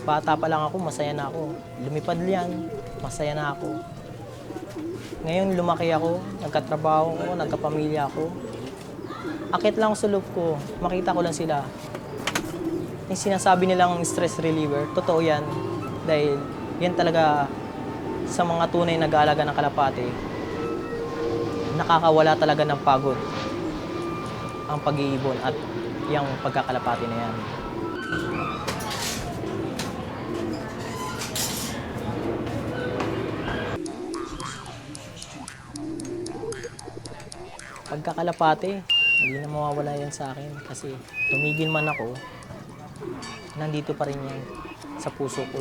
Bata pa lang ako, masaya na ako. Lumipad yan, masaya na ako. Ngayon lumaki ako, nagkatrabaho ko, nagkapamilya ako. Akit lang ako sa loob ko, makita ko lang sila. Yung sinasabi nilang stress reliever, totoo yan. Dahil yan talaga sa mga tunay nag-aalaga ng kalapate, nakakawala talaga ng pagod ang pag-iibon at yung pagkakalapati na yan. Pagkakalapate, hindi na mawawala yan sa akin kasi tumigil man ako, nandito pa rin yan sa puso ko.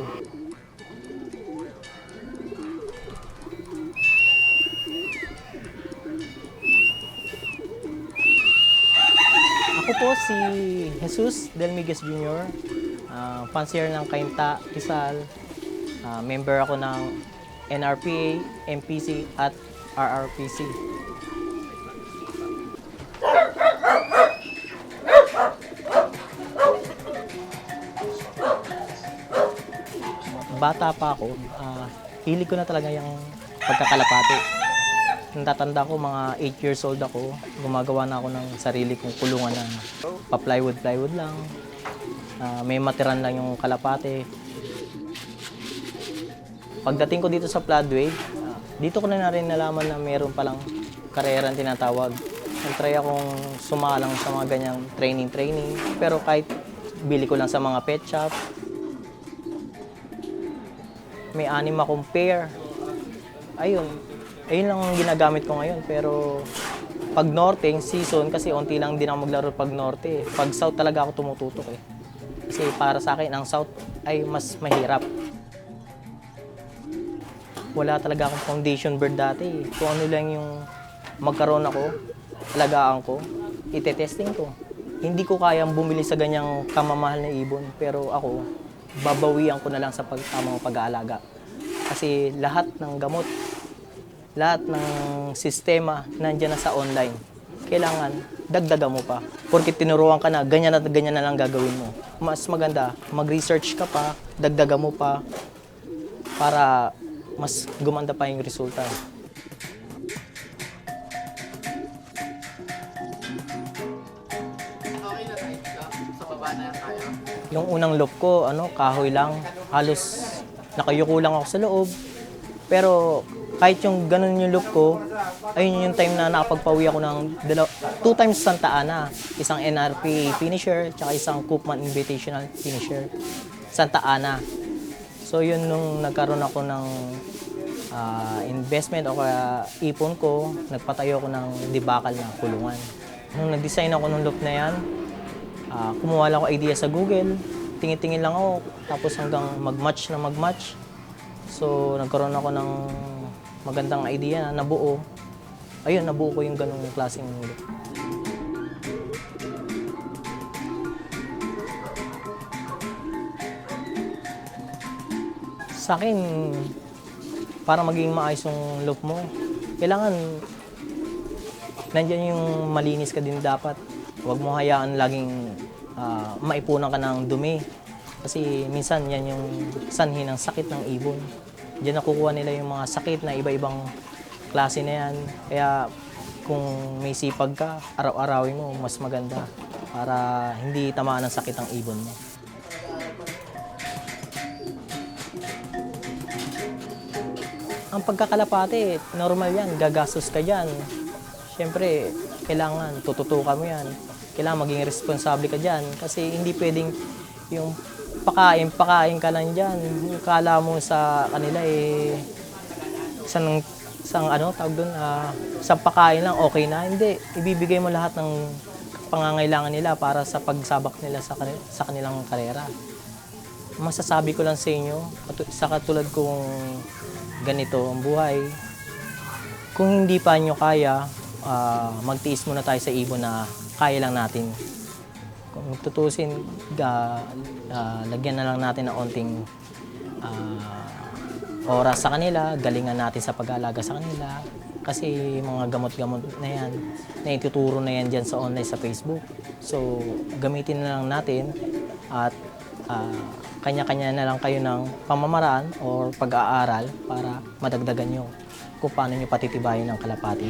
Ako po si Jesus Delmiguez Jr., fancier ng Kainta, Rizal. Member ako ng NRPA, MPC at RRPC. Bata pa ako, hilig ko na talaga yung pagkakalapate. Natatanda ko, mga 8 years old ako, gumagawa na ako ng sarili kong kulungan na pa-plywood lang. May matiran lang yung kalapate. Pagdating ko dito sa Floodway, dito ko na rin nalaman na meron palang karerang tinatawag. Nag-try akong sumalang sa mga ganyang training. Pero kahit bili ko lang sa mga pet shop, may 6 akong pair. Ayun lang ang ginagamit ko ngayon. Pero pag norte, season, kasi unti lang din ako maglaro pag norte. Pag south talaga ako tumututok eh. Kasi para sa akin, ang south ay mas mahirap. Wala talaga akong foundation bird dati. Kung ano lang yung magkaroon ako, alagaan ko, itetesting ko. Hindi ko kayang bumili sa ganyang kamamahal na ibon. Pero ako, babawian ko na lang sa tamang pag-aalaga. Kasi lahat ng gamot, lahat ng sistema nandiyan na sa online. Kailangan dagdagan mo pa. Porque tinuruan ka na, ganyan na lang gagawin mo. Mas maganda, mag-research ka pa, dagdagan mo pa, para mas gumanda pa yung resulta. Okay na tayo dito? Sa baba na tayo? Yung unang loop ko, kahoy lang. Halos nakayuko lang ako sa loob. Pero kahit yung ganun yung loop ko, ayun yung time na nakapagpawi ako ng 2 times Santa Ana. Isang NRPA finisher, tsaka isang Koopman Invitational finisher. Santa Ana. So yun nung nagkaroon ako ng investment o kaya ipon ko, nagpatayo ako ng dibakal na kulungan. Nung nag-design ako ng loop na yan, kumuha lang ako idea sa Google, tingin-tingin lang ako, tapos hanggang mag-match. So nagkaroon ako ng magandang idea na nabuo. Ayun, nabuo ko yung ganung klaseng loop. Sa akin, para maging maayos yung loop mo, kailangan nandiyan yung malinis ka din dapat. Huwag mo hayaan laging maipunan ka ng dumi. Kasi minsan yan yung sanhi ng sakit ng ibon. Diyan nakukuha nila yung mga sakit na iba-ibang klase na yan. Kaya kung may sipag ka, araw-arawin mo, mas maganda para hindi tamaan ng sakit ang ibon mo. Ang pagkakalapate, normal yan, gagastos ka dyan. Siyempre, kailangan tututukan mo yan. Kailangan maging responsable ka dyan. Kasi hindi pwedeng yung pakain ka lang dyan. Yung kala mo sa kanila isang pakain lang, okay na. Hindi, ibibigay mo lahat ng pangangailangan nila para sa pagsabak nila sa kanilang karera. Masasabi ko lang sa inyo, sa katulad kong ganito ang buhay, kung hindi pa nyo kaya, magtiis muna tayo sa ibon na kaya lang natin. Kung tutusin, lagyan na lang natin ng onting oras sa kanila, galingan natin sa pag-aalaga sa kanila. Kasi mga gamot-gamot na yan, naituturo na yan dyan sa online, sa Facebook. So, gamitin na lang natin at Kanya-kanya na lang kayo ng pamamaraan or pag-aaral para madagdagan nyo kung paano nyo patitibayin ang kalapati.